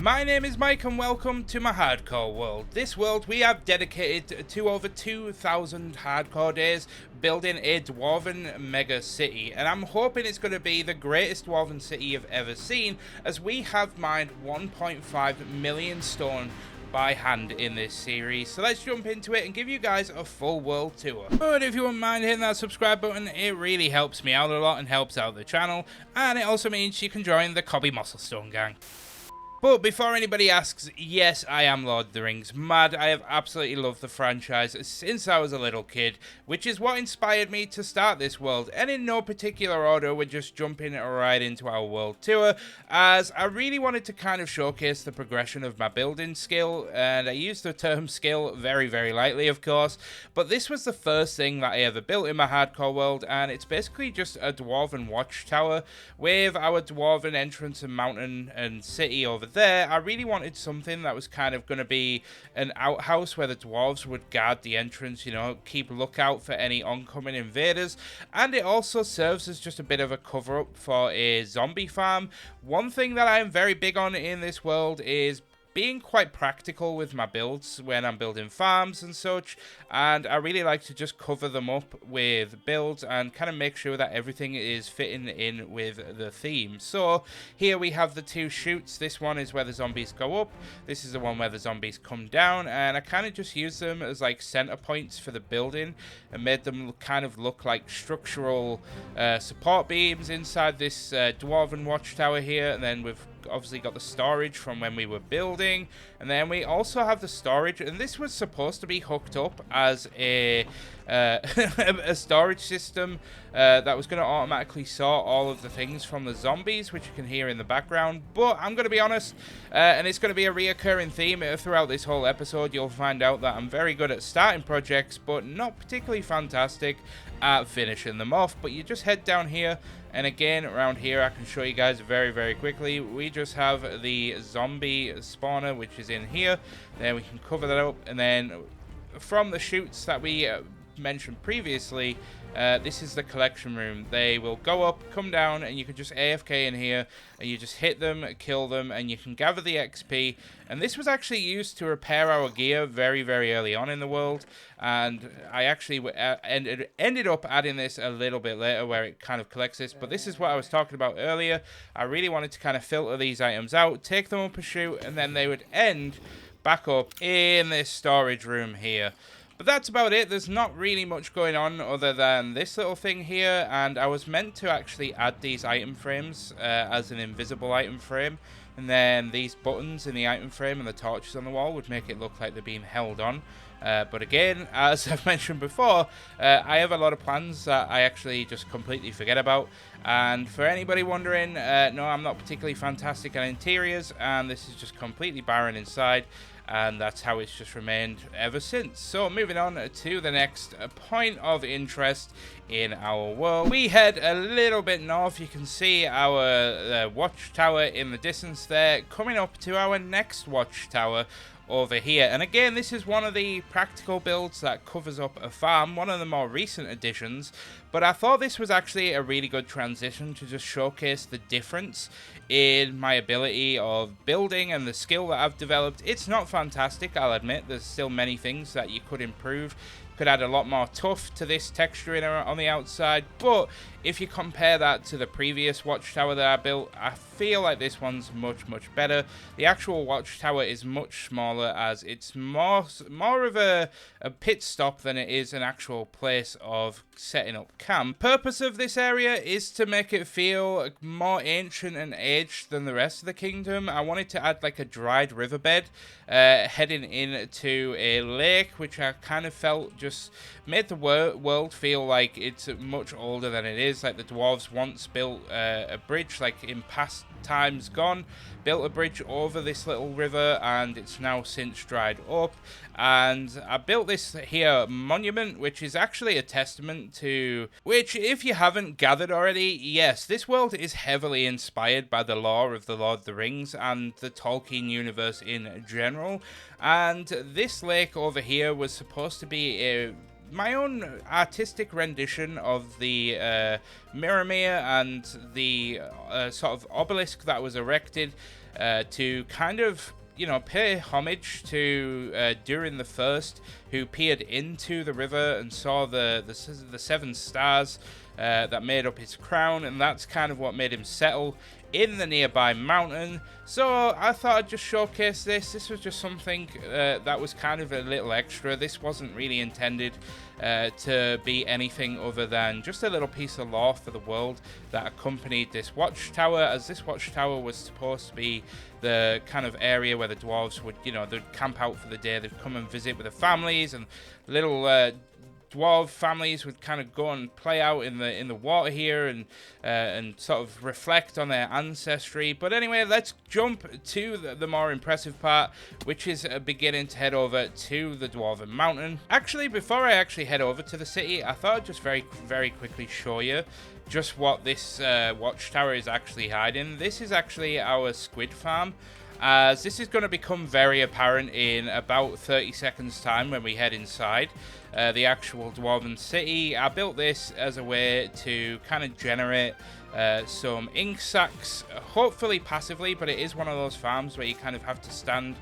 My name is Mike and welcome to my hardcore world. This world we have dedicated to over 2,000 hardcore days building a Dwarven mega city, and I'm hoping it's going to be the greatest Dwarven city you've ever seen, as we have mined 1.5 million stone by hand in this series. So let's jump into it and give you guys a full world tour. But if you wouldn't mind hitting that subscribe button, it really helps me out a lot and helps out the channel, and it also means you can join the Cobby Mosselstone gang. But before anybody asks, yes, I am Lord of the Rings mad. I have absolutely loved the franchise since I was a little kid, which is what inspired me to start this world. And in no particular order, we're just jumping right into our world tour, as I really wanted to kind of showcase the progression of my building skill. And I use the term skill very, very lightly, of course. But this was the first thing that I ever built in my hardcore world, and it's basically just a Dwarven watchtower with our Dwarven entrance and mountain and city over there. I really wanted something that was kind of going to be an outhouse where the dwarves would guard the entrance, you know, keep a lookout for any oncoming invaders, and it also serves as just a bit of a cover up for a zombie farm. One thing that I am very big on in this world is being quite practical with my builds when I'm building farms and such, and I really like to just cover them up with builds and kind of make sure that everything is fitting in with the theme. So here we have the two chutes. This one is where the zombies go up, this is the one where the zombies come down, and I kind of just use them as like center points for the building and made them kind of look like structural support beams inside this Dwarven watchtower here. And then we've obviously got the storage from when we were building, and then we also have the storage, and this was supposed to be hooked up as a a storage system that was going to automatically sort all of the things from the zombies, which you can hear in the background. But I'm going to be honest, and it's going to be a reoccurring theme throughout this whole episode, you'll find out that I'm very good at starting projects but not particularly fantastic at finishing them off. But you just head down here, and again around here I can show you guys very, very quickly. We just have the zombie spawner, which is in here. Then we can cover that up, and then from the chutes that we mentioned previously, this is the collection room. They will go up, come down, and you can just AFK in here, and you just hit them, kill them, and you can gather the XP. And this was actually used to repair our gear very, very early on in the world, and I actually ended up adding this a little bit later where it kind of collects this. But this is what I was talking about earlier. I really wanted to kind of filter these items out, take them up a chute, and then they would end back up in this storage room here. But that's about it. There's not really much going on other than this little thing here, and I was meant to actually add these item frames as an invisible item frame, and then these buttons in the item frame and the torches on the wall would make it look like they're being held on. But again, as I've mentioned before, I have a lot of plans that I actually just completely forget about. And for anybody wondering, no, I'm not particularly fantastic at interiors, and this is just completely barren inside. And that's how it's just remained ever since. So moving on to the next point of interest in our world. We head a little bit north. You can see our watchtower in the distance there, coming up to our next watchtower over here. And again, this is one of the practical builds that covers up a farm, one of the more recent additions, but I thought this was actually a really good transition to just showcase the difference in my ability of building and the skill that I've developed. It's not fantastic, I'll admit. There's still many things that you could improve. Could add a lot more tuff to this texturing on the outside, but if you compare that to the previous watchtower that I built, I feel like this one's much, much better. The actual watchtower is much smaller, as it's more of a pit stop than it is an actual place of setting up camp. Purpose of this area is to make it feel more ancient and aged than the rest of the kingdom. I wanted to add like a dried riverbed heading into a lake, which I kind of felt just made the world feel like it's much older than it is. Like the dwarves once built a bridge, like in past times gone, built a bridge over this little river, and it's now since dried up. And I built this here monument, which is actually a testament to, which if you haven't gathered already, yes, this world is heavily inspired by the lore of the Lord of the Rings and the Tolkien universe in general. And this lake over here was supposed to be a my own artistic rendition of the Mirror and the sort of obelisk that was erected to kind of, you know, pay homage to Durin the First, who peered into the river and saw the 7 stars that made up his crown, and that's kind of what made him settle in the nearby mountain. So I thought I'd just showcase this. This was just something that was kind of a little extra. This wasn't really intended to be anything other than just a little piece of lore for the world that accompanied this watchtower, as this watchtower was supposed to be the kind of area where the dwarves would, you know, they'd camp out for the day. They'd come and visit with their families, and little dwarf families would kind of go and play out in the water here and sort of reflect on their ancestry. But anyway, let's jump to the more impressive part, which is beginning to head over to the Dwarven Mountain. Actually, before I actually head over to the city, I thought I'd just very quickly show you just what this watchtower is actually hiding. This is actually our squid farm, as this is going to become very apparent in about 30 seconds time when we head inside the actual Dwarven city. I built this as a way to kind of generate some ink sacs, hopefully passively, but it is one of those farms where you kind of have to stand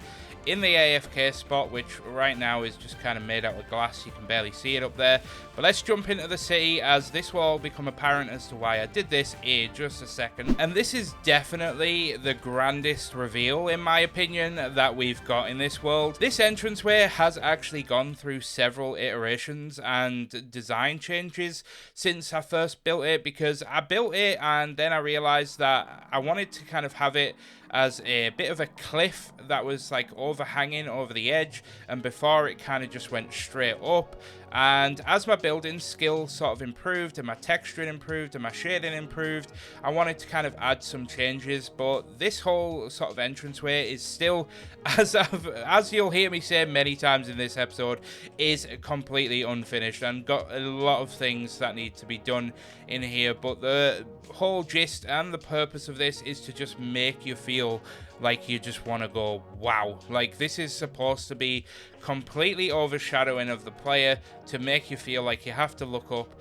in the AFK spot, which right now is just kind of made out of glass. You can barely see it up there. But let's jump into the city, as this will all become apparent as to why I did this in just a second. And this is definitely the grandest reveal, in my opinion, that we've got in this world. This entranceway has actually gone through several iterations and design changes since I first built it, because I built it and then I realized that I wanted to kind of have it as a bit of a cliff that was like overhanging over the edge, and before it kind of just went straight up. And as my building skill sort of improved and my texturing improved and my shading improved, I wanted to kind of add some changes. But this whole sort of entranceway is still, as you'll hear me say many times in this episode, is completely unfinished and got a lot of things that need to be done in here. But the whole gist and the purpose of this is to just make you feel like you just want to go wow. Like, this is supposed to be completely overshadowing of the player, to make you feel like you have to look up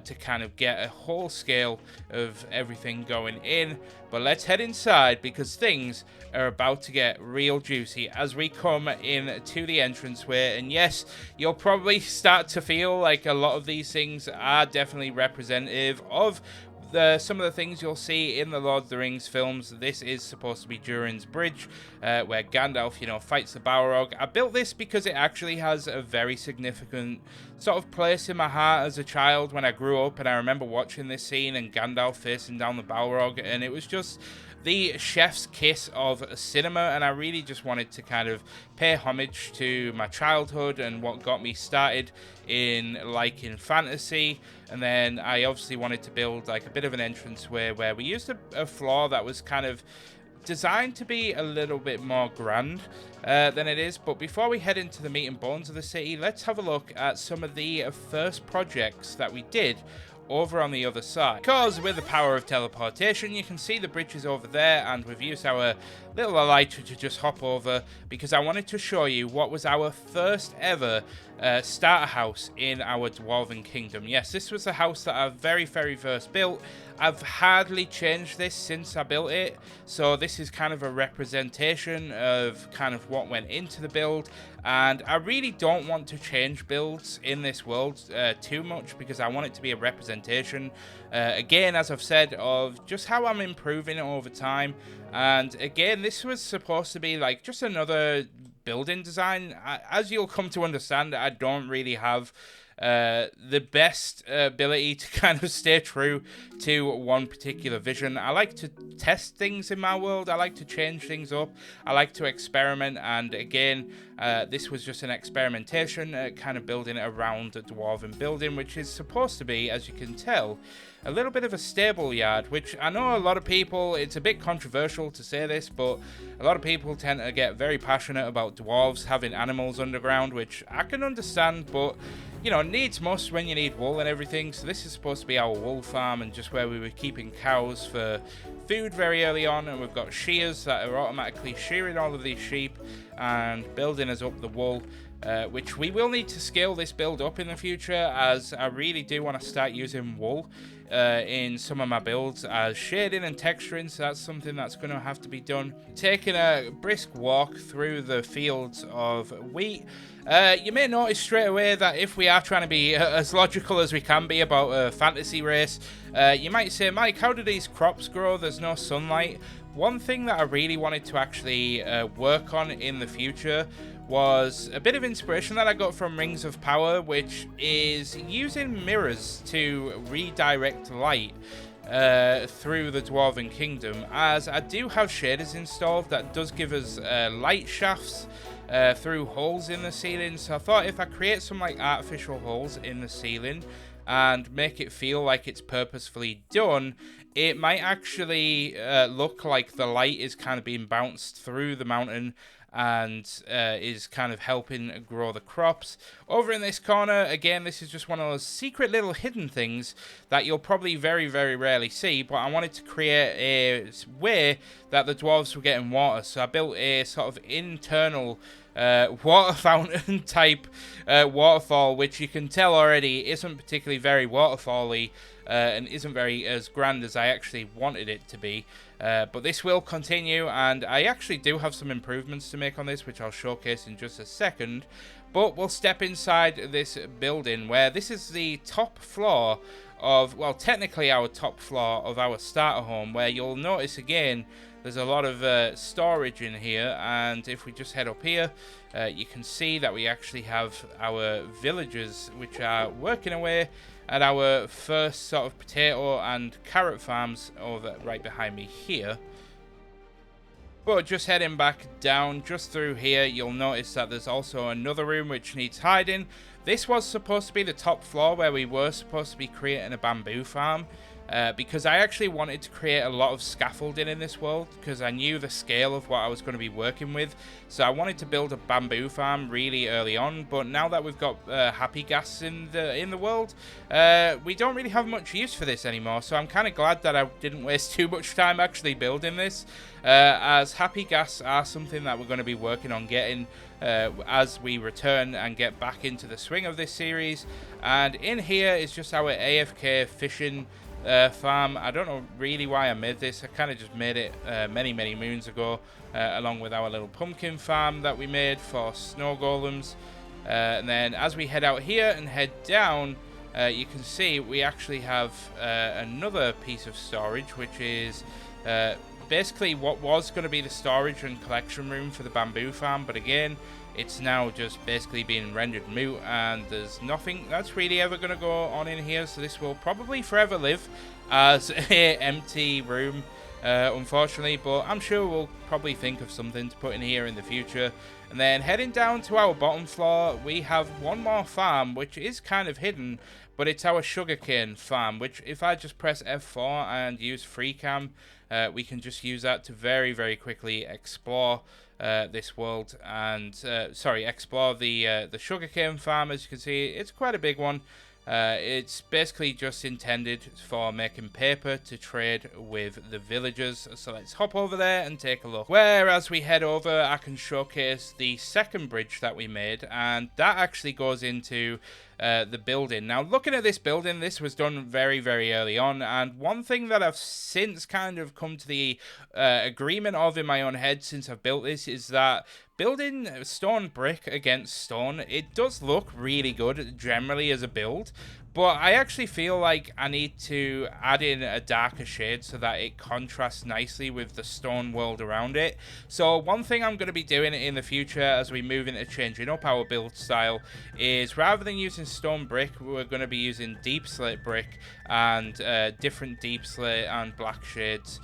to kind of get a whole scale of everything going in. But let's head inside, because things are about to get real juicy as we come in to the entranceway. And yes, you'll probably start to feel like a lot of these things are definitely representative of some of the things you'll see in the Lord of the Rings films. This is supposed to be Durin's Bridge, where Gandalf, you know, fights the Balrog. I built this because it actually has a very significant sort of place in my heart as a child when I grew up, and I remember watching this scene and Gandalf facing down the Balrog, and it was just the chef's kiss of cinema, and I really just wanted to kind of pay homage to my childhood and what got me started in liking fantasy. And then I obviously wanted to build like a bit of an entranceway where we used a floor that was kind of designed to be a little bit more grand than it is. But before we head into the meat and bones of the city, let's have a look at some of the first projects that we did over on the other side. Because with the power of teleportation, you can see the bridges over there, and we've used our little elytra to just hop over, because I wanted to show you what was our first ever starter house in our Dwarven kingdom. Yes, this was the house that I very first built. I've hardly changed this since I built it, so this is kind of a representation of kind of what went into the build. And I really don't want to change builds in this world too much, because I want it to be a representation, again, as I've said, of just how I'm improving it over time. And again, this was supposed to be like just another building design. As you'll come to understand, I don't really have the best ability to kind of stay true to one particular vision. I like to test things in my world. I like to change things up. I like to experiment, and again, this was just an experimentation, kind of building it around a Dwarven building, which is supposed to be, as you can tell, a little bit of a stable yard, which I know a lot of people, it's a bit controversial to say this, but a lot of people tend to get very passionate about dwarves having animals underground, which I can understand, but you know, needs must when you need wool and everything. So this is supposed to be our wool farm, and just where we were keeping cows for food very early on, and we've got shears that are automatically shearing all of these sheep and building us up the wool. which we will need to scale this build up in the future, as I really do want to start using wool in some of my builds as shading and texturing, so that's something that's going to have to be done. Taking a brisk walk through the fields of wheat, you may notice straight away that if we are trying to be as logical as we can be about a fantasy race, you might say, Mike, how do these crops grow? There's no sunlight. One thing that I really wanted to actually work on in the future was a bit of inspiration that I got from Rings of Power, which is using mirrors to redirect light through the Dwarven Kingdom, as I do have shaders installed that does give us light shafts through holes in the ceiling. So I thought if I create some like artificial holes in the ceiling and make it feel like it's purposefully done, it might actually look like the light is kind of being bounced through the mountain and is kind of helping grow the crops. Over in this corner, again, this is just one of those secret little hidden things that you'll probably very, very rarely see, but I wanted to create a way that the dwarves were getting water, so I built a sort of internal water fountain type waterfall, which you can tell already isn't particularly very waterfally and isn't very as grand as I actually wanted it to be. But this will continue, and I actually do have some improvements to make on this, which I'll showcase in just a second. But we'll step inside this building, where this is the top floor of, well, technically our top floor of our starter home, where you'll notice again there's a lot of storage in here. And if we just head up here, you can see that we actually have our villagers which are working away at our first sort of potato and carrot farms over right behind me here. But just heading back down just through here, you'll notice that there's also another room which needs hiding. This was supposed to be the top floor where we were supposed to be creating a bamboo farm, because I actually wanted to create a lot of scaffolding in this world, because I knew the scale of what I was going to be working with. So I wanted to build a bamboo farm really early on, but now that we've got happy gas in the world, we don't really have much use for this anymore. So I'm kind of glad that I didn't waste too much time actually building this, as happy gas are something that we're going to be working on getting as we return and get back into the swing of this series. And in here is just our AFK fishing farm. I don't know really why I made this. I kind of just made it many moons ago, along with our little pumpkin farm that we made for snow golems. And then as we head out here and head down, you can see we actually have another piece of storage, which is basically what was going to be the storage and collection room for the bamboo farm, but again, it's now just basically being rendered moot, and there's nothing that's really ever going to go on in here, so this will probably forever live as a empty room, unfortunately, but I'm sure we'll probably think of something to put in here in the future. And then heading down to our bottom floor, we have one more farm, which is kind of hidden, but it's our sugarcane farm, which if I just press F4 and use free cam, we can just use that to very quickly explore this world, and explore the sugarcane farm. As you can see, it's quite a big one. It's basically just intended for making paper to trade with the villagers. So let's hop over there and take a look. Where as we head over, I can showcase the second bridge that we made, and that actually goes into the building. Now, looking at this building, this was done very early on, and one thing that I've since kind of come to the agreement of in my own head since I've built this is that building stone brick against stone, it does look really good generally as a build, but I actually feel like I need to add in a darker shade so that it contrasts nicely with the stone world around it. So one thing I'm going to be doing in the future as we move into changing up our build style is, rather than using stone brick, we're going to be using deep slate brick and different deep slate and black shades,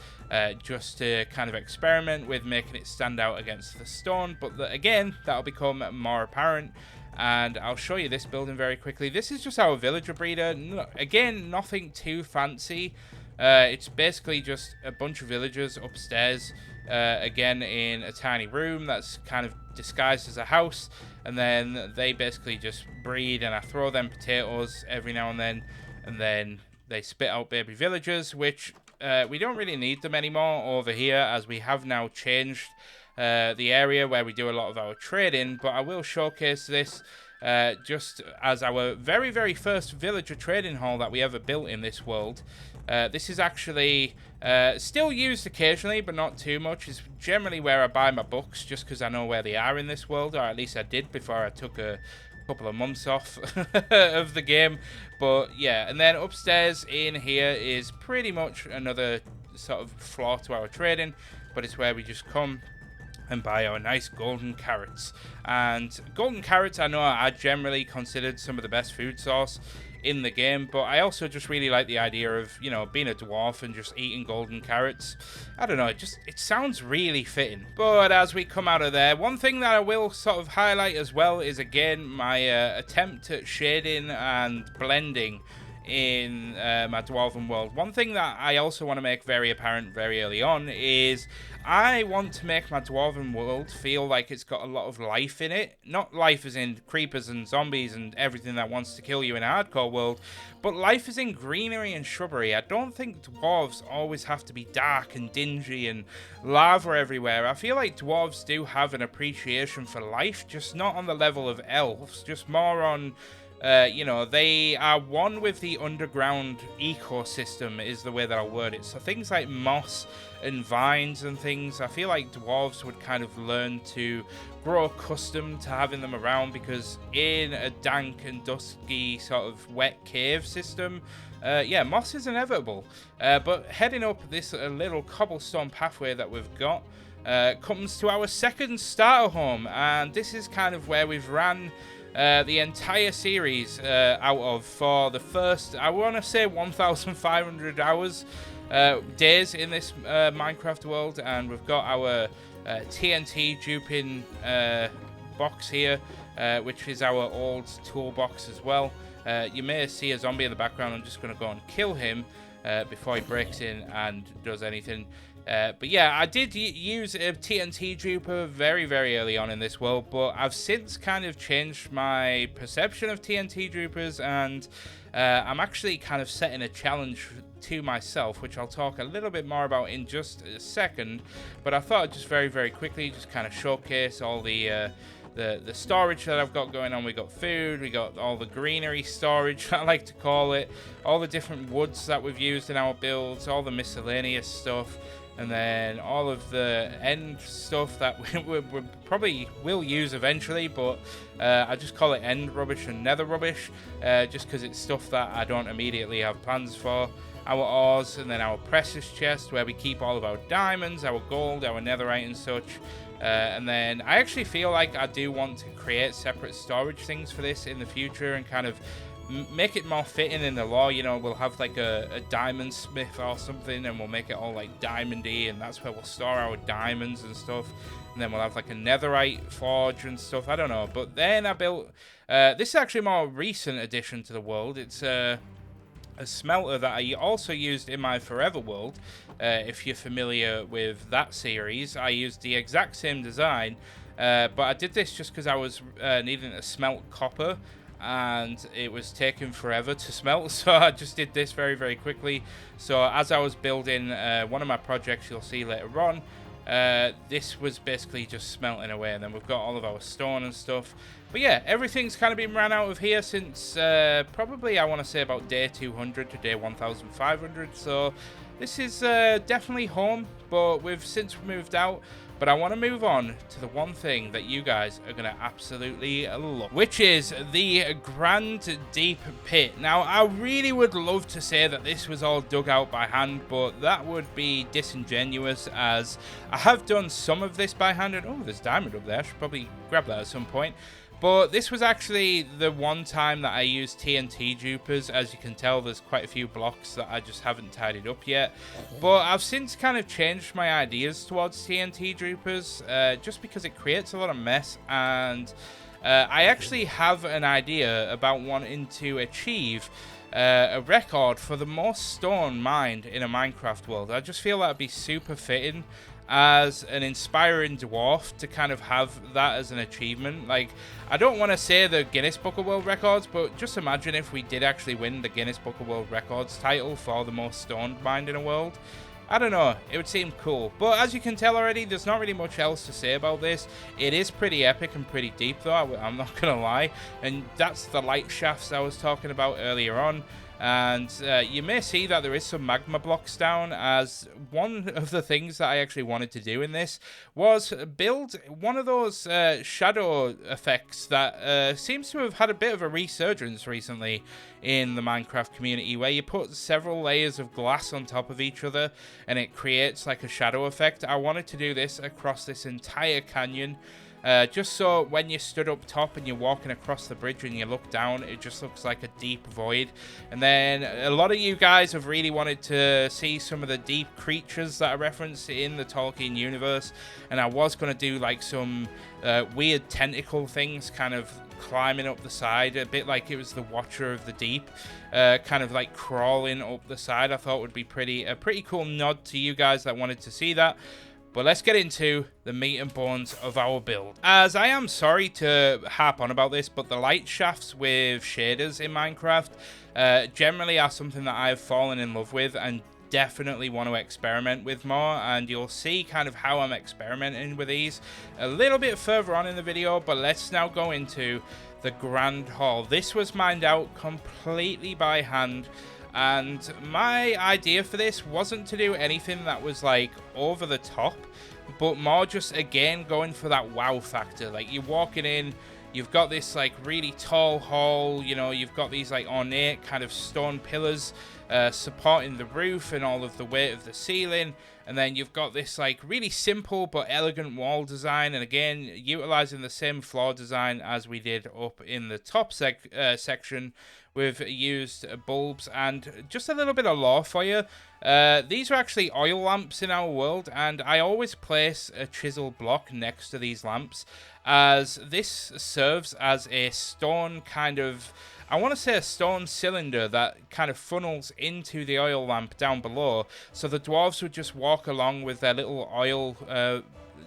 just to kind of experiment with making it stand out against the stone. But again, that'll become more apparent, and I'll show you this building very quickly. This is just our villager breeder. Again, nothing too fancy. It's basically just a bunch of villagers upstairs, again in a tiny room that's kind of disguised as a house, and then they basically just breed, and I throw them potatoes every now and then they spit out baby villagers, which we don't really need them anymore over here, as we have now changed the area where we do a lot of our trading, but I will showcase this just as our very, very first villager trading hall that we ever built in this world. This is actually still used occasionally, but not too much. It's generally where I buy my books, just because I know where they are in this world, or at least I did before I took a couple of months off of the game. But yeah, and then upstairs in here is pretty much another sort of floor to our trading, but it's where we just come and buy our nice golden carrots. And golden carrots, I know, are generally considered some of the best food source in the game, but I also just really like the idea of, you know, being a dwarf and just eating golden carrots. I don't know, it sounds really fitting. But as we come out of there, one thing that I will sort of highlight as well is, again, my attempt at shading and blending in my Dwarven world. One thing that I also want to make very apparent very early on is I want to make my Dwarven world feel like it's got a lot of life in it. Not life as in creepers and zombies and everything that wants to kill you in a hardcore world, but life as in greenery and shrubbery. I don't think dwarves always have to be dark and dingy and lava everywhere. I feel like dwarves do have an appreciation for life, just not on the level of elves, just more on you know, they are one with the underground ecosystem is the way that I'll word it. So things like moss and vines and things, I feel like dwarves would kind of learn to grow accustomed to having them around, because in a dank and dusky sort of wet cave system, yeah, moss is inevitable. But heading up this little cobblestone pathway that we've got comes to our second starter home, and this is kind of where we've ran the entire series out of for the first, I want to say 1,500 hours, days in this Minecraft world. And we've got our TNT duping box here, which is our old toolbox as well. You may see a zombie in the background. I'm just going to go and kill him before he breaks in and does anything. But yeah, I did use a TNT duper very, very early on in this world, but I've since kind of changed my perception of TNT dupers, and I'm actually kind of setting a challenge to myself, which I'll talk a little bit more about in just a second. But I thought I'd just very, very quickly just kind of showcase all the storage that I've got going on. We got food, we got all the greenery storage, I like to call it, all the different woods that we've used in our builds, all the miscellaneous stuff, and then all of the end stuff that we probably will use eventually, but I just call it end rubbish and nether rubbish, just because it's stuff that I don't immediately have plans for. Our ores, and then our precious chest where we keep all of our diamonds, our gold, our netherite and such. And then I actually feel like I do want to create separate storage things for this in the future and kind of make it more fitting in the lore. You know, we'll have like a diamond smith or something, and we'll make it all like diamondy, and that's where we'll store our diamonds and stuff. And then we'll have like a netherite forge and stuff. I don't know. But then I built this is actually a more recent addition to the world. It's a smelter that I also used in my Forever world. If you're familiar with that series, I used the exact same design, but I did this just because I was needing to smelt copper, and it was taking forever to smelt, so I just did this very, very quickly. So as I was building one of my projects you'll see later on, this was basically just smelting away, and then we've got all of our stone and stuff. But yeah, everything's kind of been ran out of here since probably, I want to say, about day 200 to day 1,500. So this is definitely home, but we've since moved out. But I want to move on to the one thing that you guys are going to absolutely love, which is the Grand Deep Pit. Now, I really would love to say that this was all dug out by hand, but that would be disingenuous, as I have done some of this by hand. And oh, there's diamond up there. I should probably grab that at some point. But this was actually the one time that I used TNT dupers. As you can tell, there's quite a few blocks that I just haven't tidied up yet. But I've since kind of changed my ideas towards TNT dupers, just because it creates a lot of mess. And I actually have an idea about wanting to achieve a record for the most stone mined in a Minecraft world. I just feel that would be super fitting as an inspiring dwarf to kind of have that as an achievement. Like, I don't want to say the Guinness Book of World Records, but just imagine if we did actually win the Guinness Book of World Records title for the most stone mined in a world. I don't know, it would seem cool. But as you can tell already, there's not really much else to say about this. It is pretty epic and pretty deep though, I'm not gonna lie. And that's the light shafts I was talking about earlier on. And you may see that there is some magma blocks down, as one of the things that I actually wanted to do in this was build one of those shadow effects that seems to have had a bit of a resurgence recently in the Minecraft community, where you put several layers of glass on top of each other and it creates like a shadow effect. I wanted to do this across this entire canyon. Just so when you stood up top and you're walking across the bridge and you look down, it just looks like a deep void. And then a lot of you guys have really wanted to see some of the deep creatures that are referenced in the Tolkien universe. And I was going to do like some weird tentacle things kind of climbing up the side, a bit like it was the Watcher of the Deep, kind of like crawling up the side. I thought would be a pretty cool nod to you guys that wanted to see that. But let's get into the meat and bones of our build. As I am sorry to harp on about this, but the light shafts with shaders in Minecraft generally are something that I've fallen in love with and definitely want to experiment with more. And you'll see kind of how I'm experimenting with these a little bit further on in the video. But let's now go into the Grand Hall. This was mined out completely by hand. And my idea for this wasn't to do anything that was like over the top, but more just again going for that wow factor. Like you're walking in, you've got this like really tall hall, you know, you've got these like ornate kind of stone pillars supporting the roof and all of the weight of the ceiling. And then you've got this like really simple but elegant wall design, and again utilizing the same floor design as we did up in the top section. We've used bulbs and just a little bit of lore for you. These are actually oil lamps in our world, and I always place a chisel block next to these lamps, as this serves as a stone kind of, I want to say a stone cylinder that kind of funnels into the oil lamp down below. So the dwarves would just walk along with their little oil,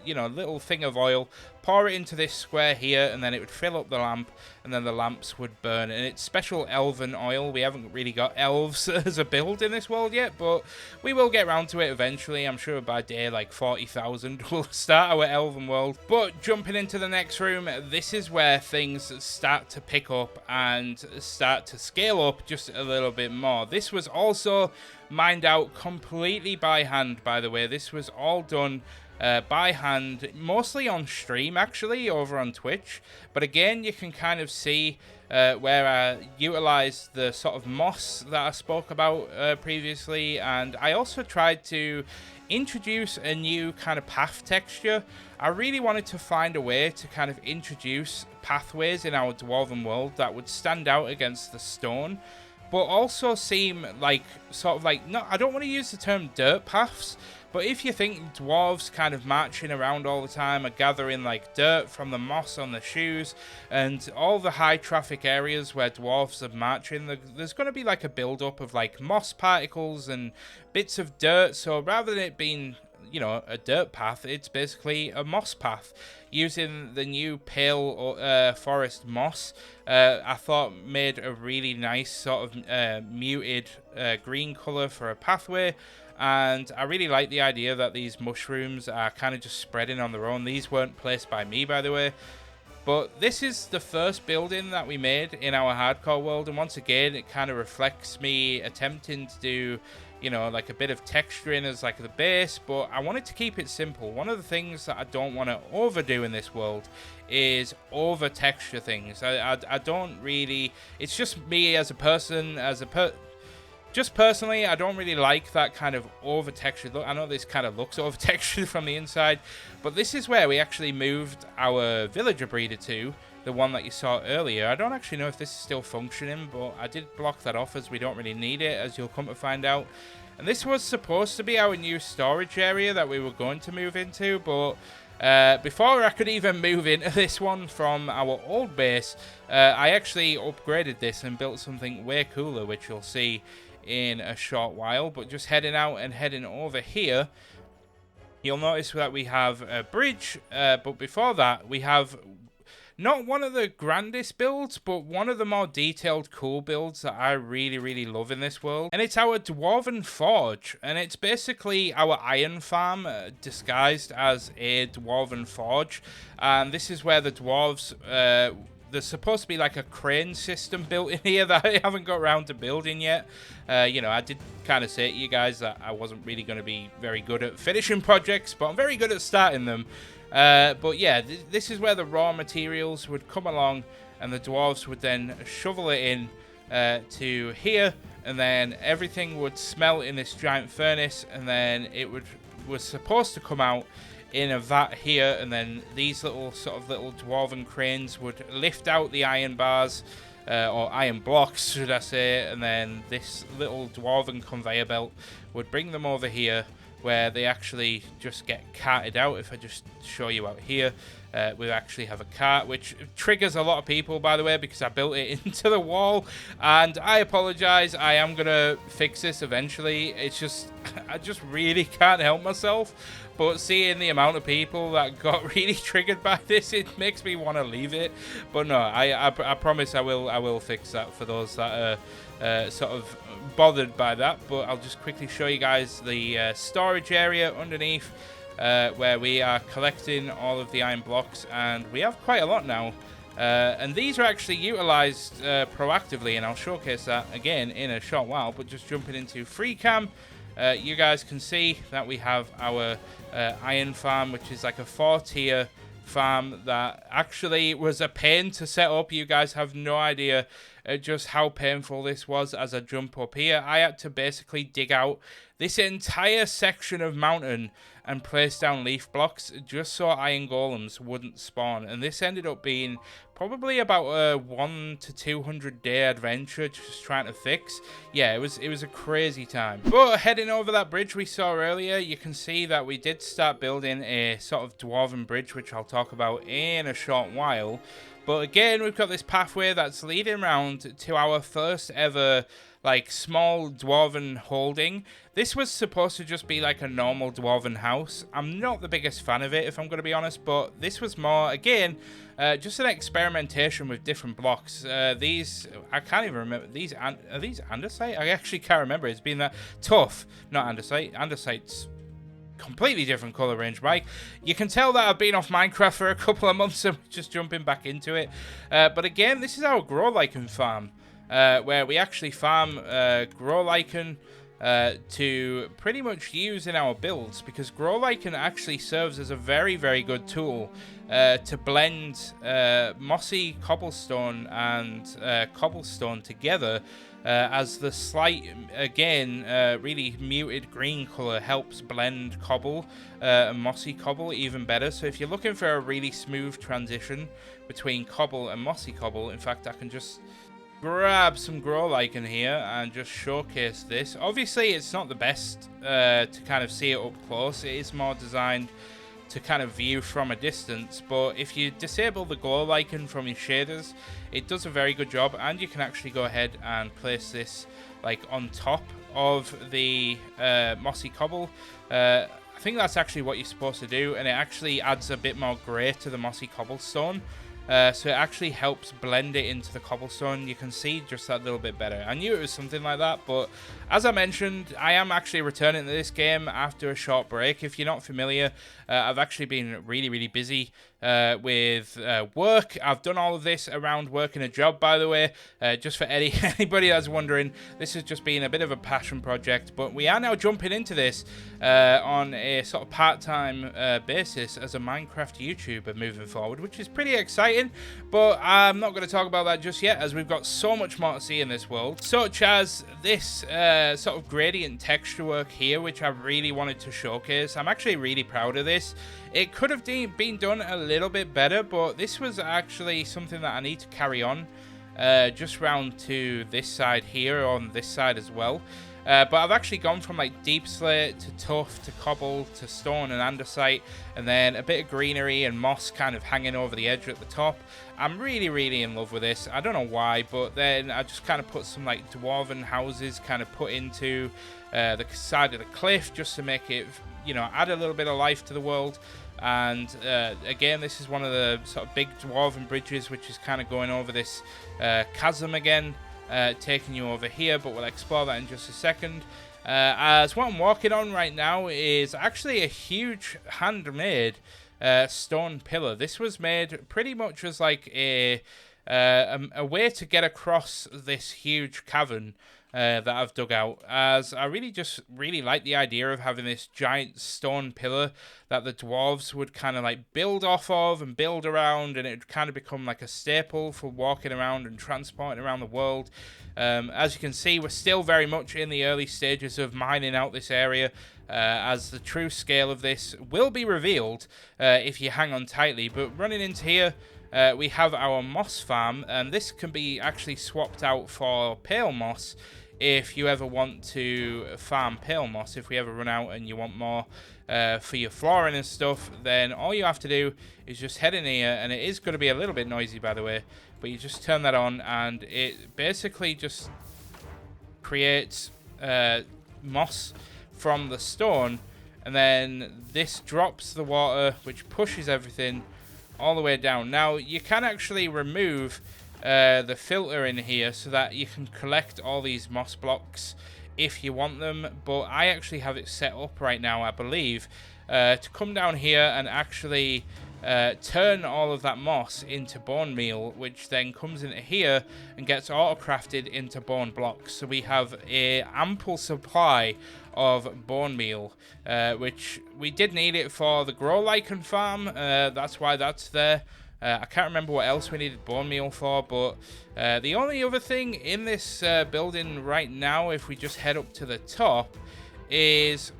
little thing of oil, pour it into this square here, and then it would fill up the lamp, and then the lamps would burn. And it's special elven oil. We haven't really got elves as a build in this world yet, but we will get around to it eventually. I'm sure by day like 40,000 we'll start our elven world. But jumping into the next room, this is where things start to pick up and start to scale up just a little bit more. This was also mined out completely by hand, by the way. This was all done by hand, mostly on stream actually, over on Twitch. But again, you can kind of see where I utilized the sort of moss that I spoke about previously, and I also tried to introduce a new kind of path texture. I really wanted to find a way to kind of introduce pathways in our Dwarven world that would stand out against the stone, but also seem like sort of like, I don't want to use the term dirt paths, but if you think dwarves kind of marching around all the time are gathering like dirt from the moss on the shoes, and all the high traffic areas where dwarves are marching, there's going to be like a build up of like moss particles and bits of dirt. So rather than it being, a dirt path, it's basically a moss path. Using the new pale forest moss, I thought made a really nice sort of muted green color for a pathway. And I really like the idea that these mushrooms are kind of just spreading on their own. These weren't placed by me, by the way. But this is the first building that we made in our hardcore world. And once again, it kind of reflects me attempting to do, like a bit of texturing as like the base. But I wanted to keep it simple. One of the things that I don't want to overdo in this world is over texture things. I don't really, it's just me as a person, just personally, I don't really like that kind of over-textured look. I know this kind of looks over-textured from the inside, but this is where we actually moved our villager breeder to, the one that you saw earlier. I don't actually know if this is still functioning, but I did block that off as we don't really need it, as you'll come to find out. And this was supposed to be our new storage area that we were going to move into, but before I could even move into this one from our old base, I actually upgraded this and built something way cooler, which you'll see in a short while. But just heading out and heading over here, you'll notice that we have a bridge, but before that we have not one of the grandest builds, but one of the more detailed, cool builds that I really love in this world. And it's our Dwarven Forge, and it's basically our iron farm disguised as a Dwarven Forge. And this is where the dwarves... there's supposed to be like a crane system built in here that I haven't got around to building yet. You know, I did kind of say to you guys that I wasn't really going to be very good at finishing projects, but I'm very good at starting them. But yeah, this is where the raw materials would come along, and the dwarves would then shovel it in to here, and then everything would smelt in this giant furnace, and then it was supposed to come out in a vat here, and then these little dwarven cranes would lift out the iron bars, or iron blocks should I say, and then this little dwarven conveyor belt would bring them over here, where they actually just get carted out. If I just show you out here, we actually have a cart, which triggers a lot of people, by the way, because I built it into the wall, and I apologize. I am gonna fix this eventually. It's just I just really can't help myself, but seeing the amount of people that got really triggered by this, it makes me want to leave it. But no, I promise I will fix that for those that are sort of bothered by that. But I'll just quickly show you guys the storage area underneath, where we are collecting all of the iron blocks, and we have quite a lot now. And these are actually utilized proactively, and I'll showcase that again in a short while. But just jumping into free cam, you guys can see that we have our iron farm, which is like a 4-tier farm that actually was a pain to set up. You guys have no idea just how painful this was. As I jump up here, I had to basically dig out this entire section of mountain and place down leaf blocks just so iron golems wouldn't spawn, and this ended up being probably about a 100 to 200 day adventure just trying to fix. Yeah, it was a crazy time. But heading over that bridge we saw earlier, you can see that we did start building a sort of dwarven bridge, which I'll talk about in a short while. But again, we've got this pathway that's leading around to our first ever like small dwarven holding. This was supposed to just be like a normal dwarven house. I'm not the biggest fan of it, if I'm going to be honest, but this was more, again, just an experimentation with different blocks. These, I can't even remember, are these andesite? I actually can't remember. It's been that tough. Not andesite. Andesite's completely different color range, Mike. You can tell that I've been off Minecraft for a couple of months and just jumping back into it. But again, this is our grow lichen farm, where we actually farm grow lichen to pretty much use in our builds, because grow lichen actually serves as a very good tool to blend mossy cobblestone and cobblestone together, as the slight, again, really muted green color helps blend cobble and mossy cobble even better. So if you're looking for a really smooth transition between cobble and mossy cobble, in fact, I can just grab some grow lichen here and just showcase this. Obviously, it's not the best to kind of see it up close. It is more designed to kind of view from a distance, but if you disable the glow lichen from your shaders, it does a very good job, and you can actually go ahead and place this like on top of the mossy cobble. I think that's actually what you're supposed to do, and it actually adds a bit more grey to the mossy cobblestone. So it actually helps blend it into the cobblestone. You can see just that little bit better. I knew it was something like that, but as I mentioned, I am actually returning to this game after a short break. If you're not familiar, I've actually been really busy with work. I've done all of this around working a job, by the way. Just for anybody that's wondering, this has just been a bit of a passion project, but we are now jumping into this on a sort of part-time basis as a Minecraft YouTuber moving forward, which is pretty exciting. But I'm not going to talk about that just yet, as we've got so much more to see in this world, such as this sort of gradient texture work here, which I really wanted to showcase. I'm actually really proud of this. It could have been done a little bit better, but this was actually something that I need to carry on just round to this side here, on this side as well. But I've actually gone from like deep slate to tuff to cobble to stone and andesite, and then a bit of greenery and moss kind of hanging over the edge at the top. I'm really in love with this. I don't know why, but then I just kind of put some like dwarven houses kind of put into the side of the cliff just to make it, you know, add a little bit of life to the world. And again, this is one of the sort of big dwarven bridges, which is kind of going over this chasm again, taking you over here, but we'll explore that in just a second. As what I'm walking on right now is actually a huge handmade stone pillar. This was made pretty much as like a way to get across this huge cavern that I've dug out, as I really like the idea of having this giant stone pillar that the dwarves would kind of like build off of and build around, and it would kind of become like a staple for walking around and transporting around the world. As you can see, we're still very much in the early stages of mining out this area, as the true scale of this will be revealed if you hang on tightly. But running into here, we have our moss farm, and this can be actually swapped out for pale moss if you ever want to farm pale moss. If we ever run out and you want more for your flooring and stuff, then all you have to do is just head in here, and it is going to be a little bit noisy, by the way, but you just turn that on and it basically just creates moss from the stone, and then this drops the water, which pushes everything all the way down. Now you can actually remove the filter in here so that you can collect all these moss blocks if you want them, but I actually have it set up right now, I believe, to come down here and actually turn all of that moss into bone meal, which then comes into here and gets auto-crafted into bone blocks. So we have a ample supply of bone meal, which we did need it for the grow lichen farm. That's why that's there. I can't remember what else we needed bone meal for, but the only other thing in this building right now, if we just head up to the top, is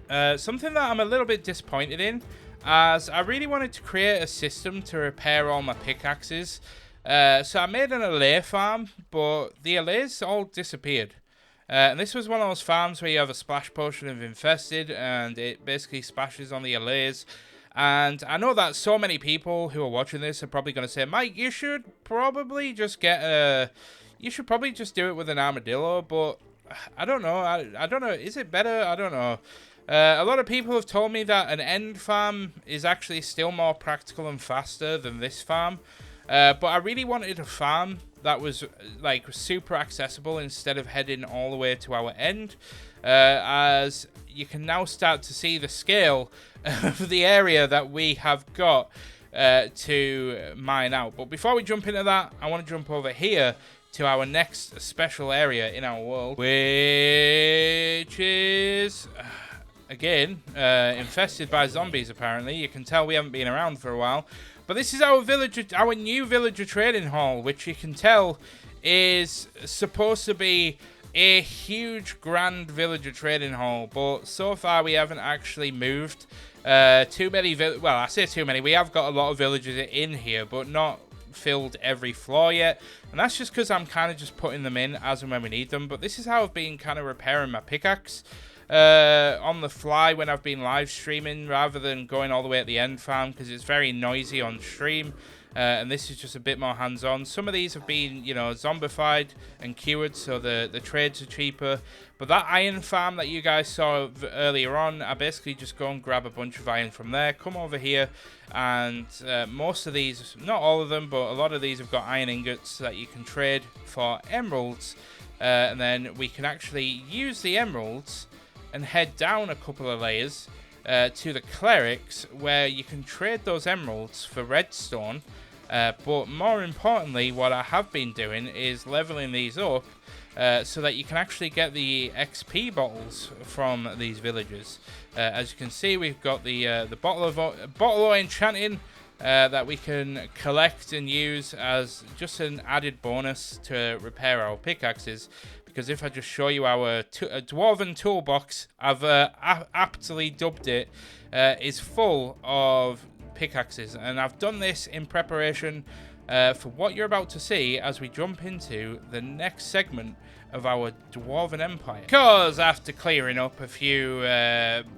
something that I'm a little bit disappointed in, as I really wanted to create a system to repair all my pickaxes. So I made an allay farm, but the allays all disappeared. And this was one of those farms where you have a splash potion of infested, and it basically splashes on the allays. And I know that so many people who are watching this are probably going to say, Mike, you should probably just get you should probably just do it with an armadillo, but I don't know. I don't know. Is it better? I don't know. A lot of people have told me that an end farm is actually still more practical and faster than this farm. But I really wanted a farm that was like super accessible instead of heading all the way to our end, as you can now start to see the scale of the area that we have got to mine out. But before we jump into that, I want to jump over here to our next special area in our world, which is again infested by zombies. Apparently, you can tell we haven't been around for a while. But this is our villager, our new villager trading hall, which you can tell is supposed to be a huge, grand villager trading hall. But so far, we haven't actually moved too many. Well, I say too many. We have got a lot of villagers in here, but not filled every floor yet. And that's just because I'm kind of just putting them in as and when we need them. But this is how I've been kind of repairing my pickaxe on the fly when I've been live streaming, rather than going all the way at the end farm, because it's very noisy on stream. And this is just a bit more hands-on. Some of these have been, you know, zombified and cured, so the trades are cheaper. But that iron farm that you guys saw earlier on, I basically just go and grab a bunch of iron from there, come over here, and most of these, not all of them, but a lot of these have got iron ingots that you can trade for emeralds. And then we can actually use the emeralds and head down a couple of layers to the clerics, where you can trade those emeralds for redstone. But more importantly, what I have been doing is leveling these up so that you can actually get the XP bottles from these villagers. As you can see, we've got the bottle of enchanting that we can collect and use as just an added bonus to repair our pickaxes. Because if I just show you our Dwarven toolbox, I've aptly dubbed it, is full of pickaxes. And I've done this in preparation for what you're about to see as we jump into the next segment of our Dwarven Empire. Because after clearing up a few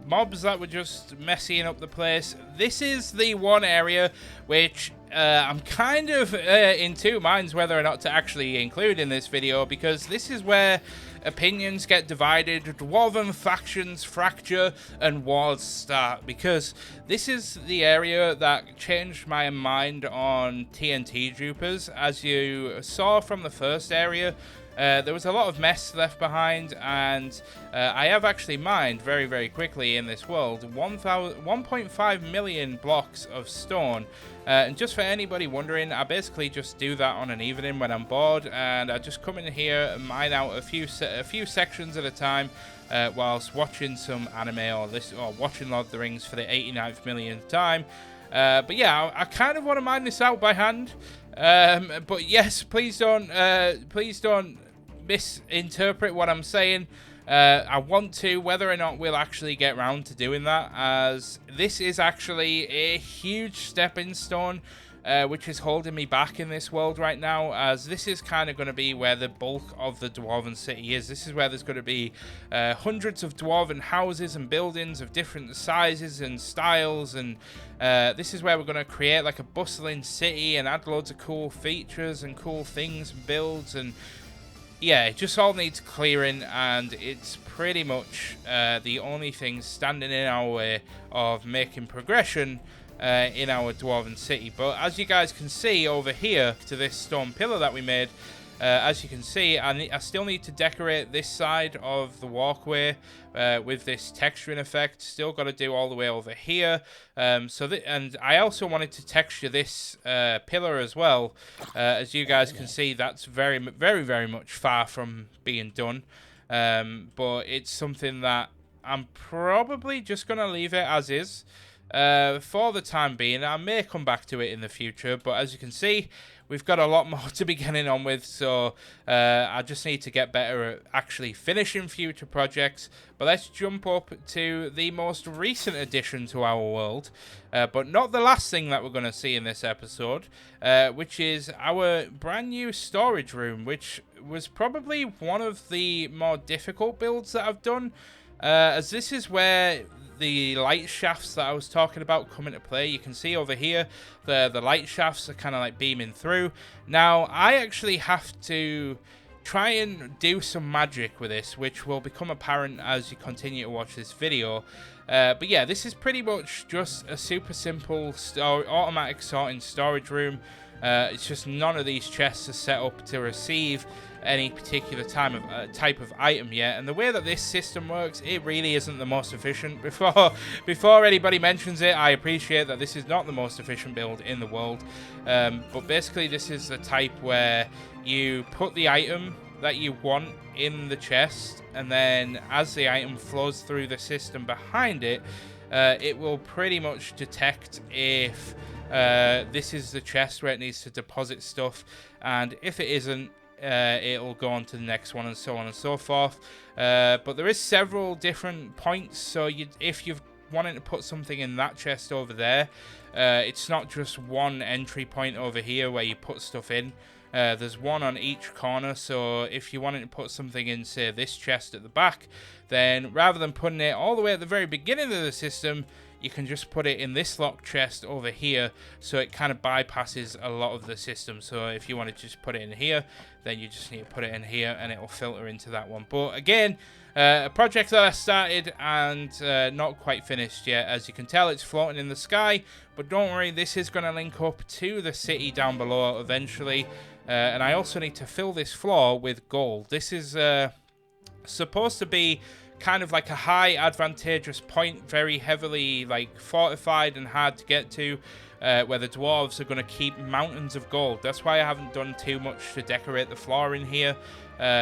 mobs that were just messying up the place, this is the one area which I'm kind of in two minds whether or not to actually include in this video, because this is where opinions get divided, Dwarven factions fracture, and wars start, because this is the area that changed my mind on TNT Troopers. As you saw from the first area, there was a lot of mess left behind, and I have actually mined very, very quickly in this world 1.5 million blocks of stone. And just for anybody wondering, I basically just do that on an evening when I'm bored, and I just come in here and mine out a few sections at a time whilst watching some anime or watching Lord of the Rings for the 89th millionth time. But yeah, I kind of want to mine this out by hand. But yes, please don't misinterpret what I'm saying. I want to, whether or not we'll actually get round to doing that, as this is actually a huge stepping stone, which is holding me back in this world right now, as this is kind of going to be where the bulk of the Dwarven city is. This is where there's going to be hundreds of Dwarven houses and buildings of different sizes and styles, and this is where we're going to create like a bustling city and add loads of cool features and cool things and builds, and yeah, it just all needs clearing, and it's pretty much the only thing standing in our way of making progression in our Dwarven city. But as you guys can see over here to this stone pillar that we made, as you can see, I still need to decorate this side of the walkway with this texturing effect. Still got to do all the way over here. And I also wanted to texture this pillar as well. As you guys can see, that's very, very, very much far from being done. But it's something that I'm probably just going to leave it as is. For the time being. I may come back to it in the future, but as you can see, we've got a lot more to be getting on with, so I just need to get better at actually finishing future projects. But let's jump up to the most recent addition to our world, but not the last thing that we're going to see in this episode, which is our brand new storage room, which was probably one of the more difficult builds that I've done, as this is where the light shafts that I was talking about come into play. You can see over here the light shafts are kind of like beaming through. Now I actually have to try and do some magic with this, which will become apparent as you continue to watch this video. But yeah, this is pretty much just a super simple automatic sorting storage room. It's just none of these chests are set up to receive any particular type of item yet, and the way that this system works, it really isn't the most efficient. Before anybody mentions it, I appreciate that this is not the most efficient build in the world, but basically this is the type where you put the item that you want in the chest, and then as the item flows through the system behind it, it will pretty much detect if this is the chest where it needs to deposit stuff, and if it isn't, it'll go on to the next one, and so on and so forth. But there is several different points, so if you're wanting to put something in that chest over there, it's not just one entry point over here where you put stuff in. There's one on each corner, so if you're wanting to put something in, say, this chest at the back, then rather than putting it all the way at the very beginning of the system, you can just put it in this locked chest over here, so it kind of bypasses a lot of the system. So if you want to just put it in here, then you just need to put it in here, and it will filter into that one. But again, a project that I started and not quite finished yet. As you can tell, it's floating in the sky, but don't worry, this is going to link up to the city down below eventually. And I also need to fill this floor with gold. This is supposed to be kind of like a high advantageous point, very heavily like fortified and hard to get to, where the dwarves are going to keep mountains of gold. That's why I haven't done too much to decorate the floor in here,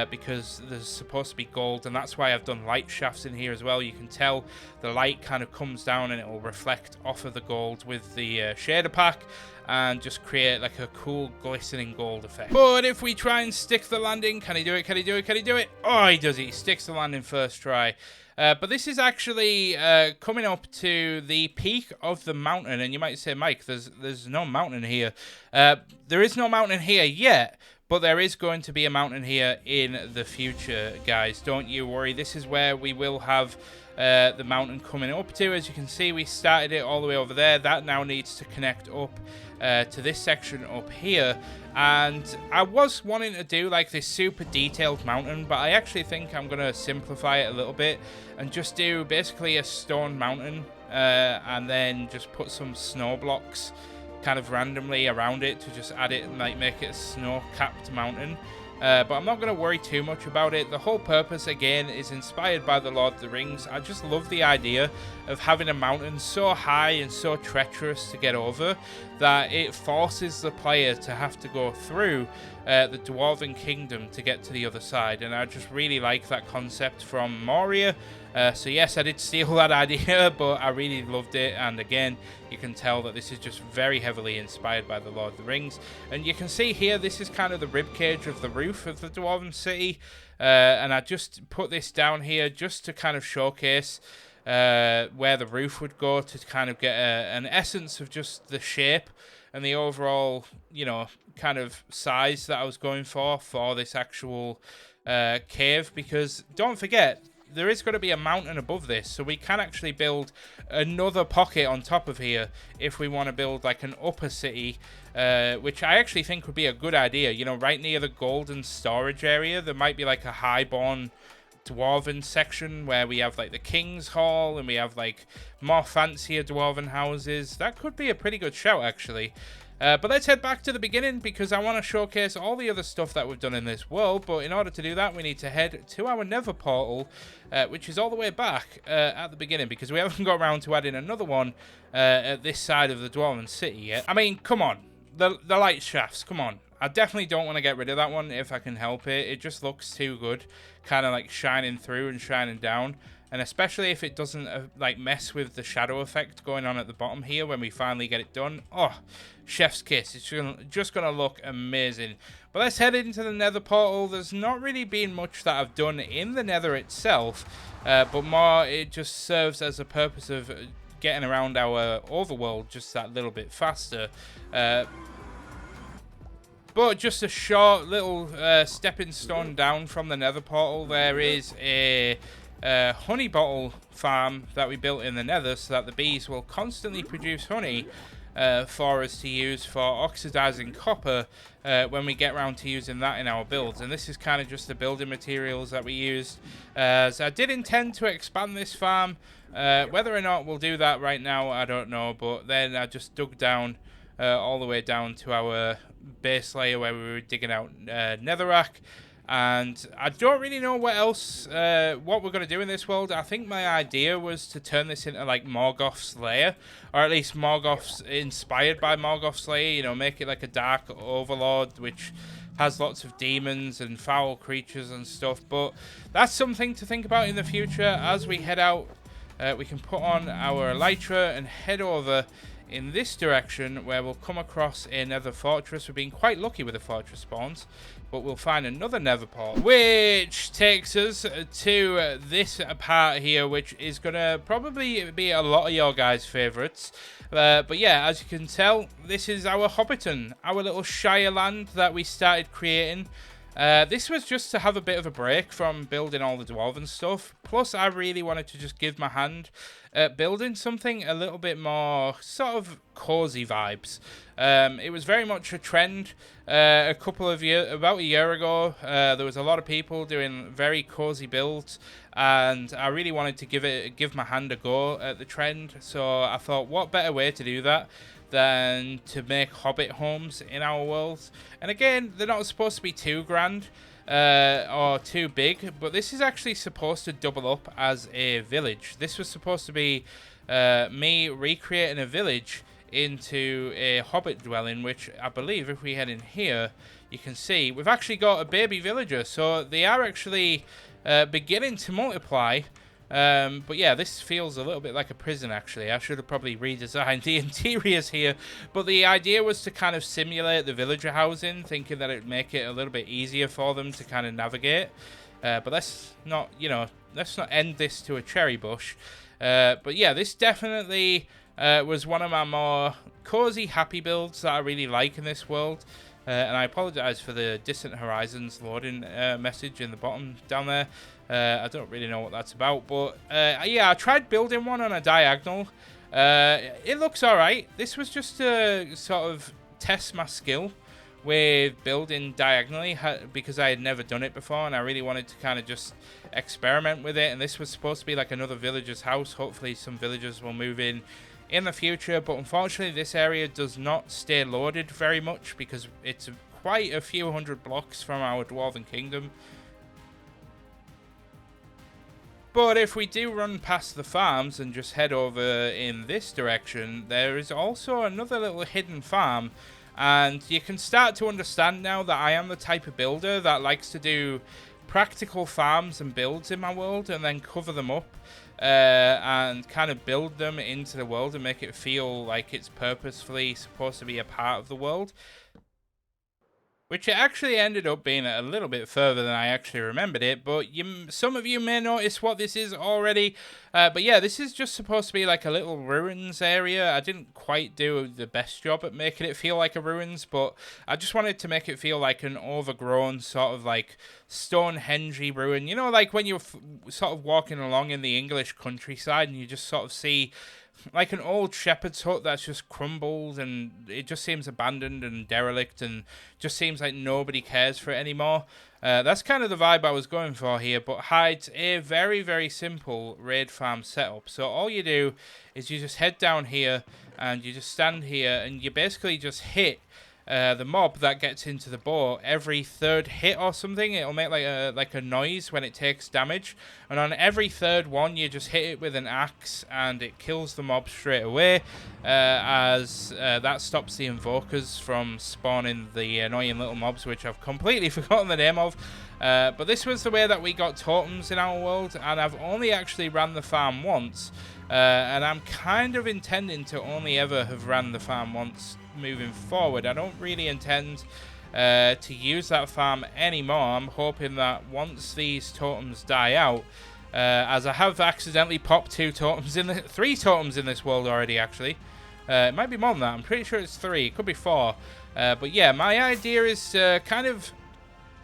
because there's supposed to be gold, and that's why I've done light shafts in here as well. You can tell the light kind of comes down and it will reflect off of the gold with the shader pack, and just create like a cool glistening gold effect. But if we try and stick the landing, can he do it? Can he do it? Can he do it? Oh, he does it. He sticks the landing first try. But this is actually coming up to the peak of the mountain, and you might say, Mike, there's no mountain here. There is no mountain here yet, But there is going to be a mountain here in the future, guys. Don't you worry. This is where we will have the mountain coming up to. As you can see, we started it all the way over there. That now needs to connect up to this section up here. And I was wanting to do like this super detailed mountain, but I actually think I'm going to simplify it a little bit and just do basically a stone mountain and then just put some snow blocks kind of randomly around it to just add it and like make it a snow-capped mountain. But I'm not going to worry too much about it. The whole purpose, again, is inspired by the Lord of the Rings. I just love the idea of having a mountain so high and so treacherous to get over that it forces the player to have to go through the Dwarven Kingdom to get to the other side. And I just really like that concept from Moria. So yes, I did steal that idea, but I really loved it. And again, you can tell that this is just very heavily inspired by the Lord of the Rings. And you can see here, this is kind of the ribcage of the roof of the Dwarven city. And I just put this down here just to kind of showcase where the roof would go, to kind of get an essence of just the shape and the overall, you know, kind of size that I was going for this actual cave. Because don't forget, there is going to be a mountain above this, so we can actually build another pocket on top of here if we want to build like an upper city, which I actually think would be a good idea. You know, right near the golden storage area, there might be like a highborn Dwarven section where we have like the King's Hall and we have like more fancier Dwarven houses. That could be a pretty good shout, actually. But let's head back to the beginning, because I want to showcase all the other stuff that we've done in this world. But in order to do that, we need to head to our Nether portal, which is all the way back at the beginning, because we haven't got around to adding another one at this side of the Dwarven city yet. I mean, come on. The light shafts, come on. I definitely don't want to get rid of that one if I can help it. It just looks too good, kind of like shining through and shining down. And especially if it doesn't like mess with the shadow effect going on at the bottom here when we finally get it done. Oh, chef's kiss. It's just going to look amazing. But let's head into the Nether portal. There's not really been much that I've done in the Nether itself, but more it just serves as a purpose of getting around our overworld just that little bit faster. But just a short little stepping stone down from the Nether portal, there is a honey bottle farm that we built in the Nether so that the bees will constantly produce honey for us to use for oxidizing copper when we get around to using that in our builds. And this is kind of just the building materials that we used. So I did intend to expand this farm. Whether or not we'll do that right now, I don't know. But then I just dug down all the way down to our base layer where we were digging out netherrack. And I don't really know what else, what we're going to do in this world. I think my idea was to turn this into like Morgoth's lair, or at least Morgoth's inspired by Morgoth's lair, you know, make it like a dark overlord, which has lots of demons and foul creatures and stuff. But that's something to think about in the future. As we head out, we can put on our elytra and head over in this direction, where we'll come across another fortress. We've been quite lucky with the fortress spawns, but we'll find another nether portal, which takes us to this part here, which is gonna probably be a lot of your guys' favorites. But yeah, as you can tell, this is our Hobbiton, our little shire land that we started creating. This was just to have a bit of a break from building all the Dwarven stuff. Plus, I really wanted to just give my hand at building something a little bit more sort of cozy vibes. It was very much a trend about a year ago. There was a lot of people doing very cozy builds, and I really wanted to give my hand a go at the trend. So I thought, what better way to do that than to make hobbit homes in our world. And again, they're not supposed to be too grand or too big, but this is actually supposed to double up as a village. This was supposed to be me recreating a village into a hobbit dwelling, which I believe if we head in here, you can see we've actually got a baby villager, so they are actually beginning to multiply. But yeah, this feels a little bit like a prison, actually. I should have probably redesigned the interiors here. But the idea was to kind of simulate the villager housing, thinking that it would make it a little bit easier for them to kind of navigate. But let's not end this to a cherry bush. But yeah, this definitely was one of my more cozy, happy builds that I really like in this world. And I apologize for the distant horizons loading message in the bottom down there. I don't really know what that's about, but yeah, I tried building one on a diagonal. It looks alright. This was just to sort of test my skill with building diagonally because I had never done it before, and I really wanted to kind of just experiment with it. And this was supposed to be like another villager's house. Hopefully some villagers will move in the future, but unfortunately this area does not stay loaded very much because it's quite a few hundred blocks from our Dwarven kingdom. But if we do run past the farms and just head over in this direction, there is also another little hidden farm. And you can start to understand now that I am the type of builder that likes to do practical farms and builds in my world and then cover them up and kind of build them into the world and make it feel like it's purposefully supposed to be a part of the world. Which it actually ended up being a little bit further than I actually remembered it, but some of you may notice what this is already. But yeah, this is just supposed to be like a little ruins area. I didn't quite do the best job at making it feel like a ruins, but I just wanted to make it feel like an overgrown sort of like Stonehenge ruin. You know, like when you're sort of walking along in the English countryside and you just sort of see like an old shepherd's hut that's just crumbled and it just seems abandoned and derelict and just seems like nobody cares for it anymore. That's kind of the vibe I was going for here, but hides a very, very simple raid farm setup. So all you do is you just head down here and you just stand here and you basically just hit the mob that gets into the bow every third hit or something. It'll make like a noise when it takes damage, and on every third one you just hit it with an axe and it kills the mob straight away, as that stops the invokers from spawning the annoying little mobs, which I've completely forgotten the name of. But this was the way that we got totems in our world, and I've only actually ran the farm once, and I'm kind of intending to only ever have ran the farm once moving forward. I don't really intend to use that farm anymore. I'm hoping that once these totems die out, as I have accidentally popped 3 totems in this world already, actually. It might be more than that. I'm pretty sure it's 3. It could be 4. But yeah, my idea is to kind of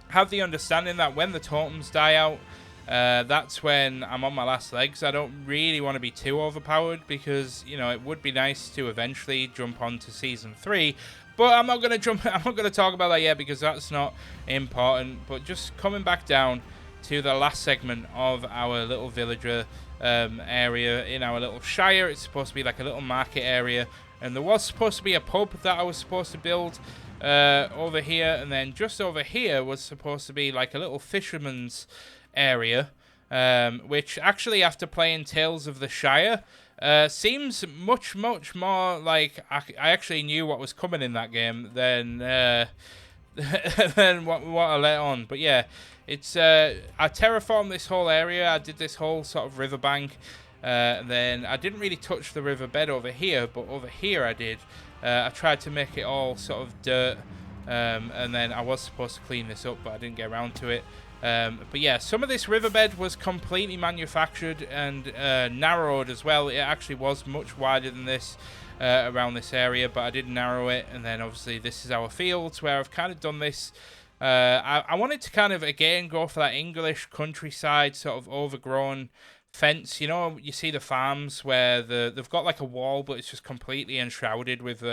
have the understanding that when the totems die out, that's when I'm on my last legs. I don't really want to be too overpowered because, you know, it would be nice to eventually jump on to Season 3. But I'm not going to talk about that yet because that's not important. But just coming back down to the last segment of our little villager area in our little shire. It's supposed to be like a little market area. And there was supposed to be a pub that I was supposed to build over here. And then just over here was supposed to be like a little fisherman's area, which actually, after playing Tales of the Shire, seems much more like I actually knew what was coming in that game than than what I let on. But yeah, it's I terraformed this whole area. I did this whole sort of riverbank. Then I didn't really touch the riverbed over here, but over here I did. I tried to make it all sort of dirt, and then I was supposed to clean this up, but I didn't get around to it. But yeah, some of this riverbed was completely manufactured and narrowed as well. It actually was much wider than this around this area, but I did narrow it. And then obviously this is our fields where I've kind of done this. I wanted to kind of, again, go for that English countryside sort of overgrown fence. You know, you see the farms where they've got like a wall, but it's just completely enshrouded with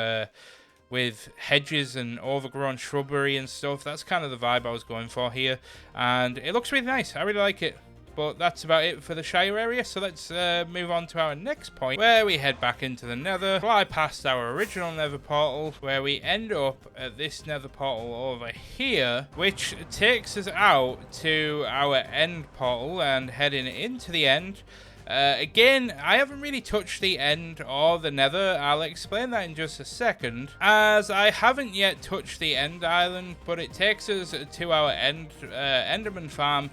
hedges and overgrown shrubbery and stuff. That's kind of the vibe I was going for here. And it looks really nice. I really like it. But that's about it for the Shire area. So let's move on to our next point, where we head back into the Nether, fly past our original Nether portal, where we end up at this Nether portal over here, which takes us out to our end portal and heading into the end. Again, I haven't really touched the end or the Nether. I'll explain that in just a second, as I haven't yet touched the end island, but it takes us to our Enderman farm,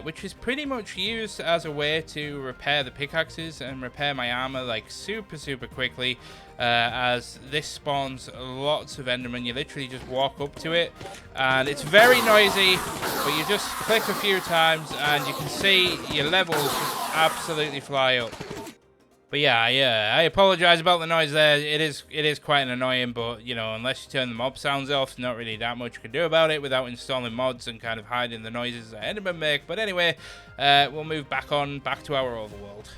which is pretty much used as a way to repair the pickaxes and repair my armor like super quickly, as this spawns lots of Endermen. You literally just walk up to it and it's very noisy, but you just click a few times and you can see your levels just absolutely fly up. But yeah, I apologize about the noise there. It is quite annoying, but you know, unless you turn the mob sounds off, not really that much you can do about it without installing mods and kind of hiding the noises that Endermen make. But anyway, we'll move back to our overworld,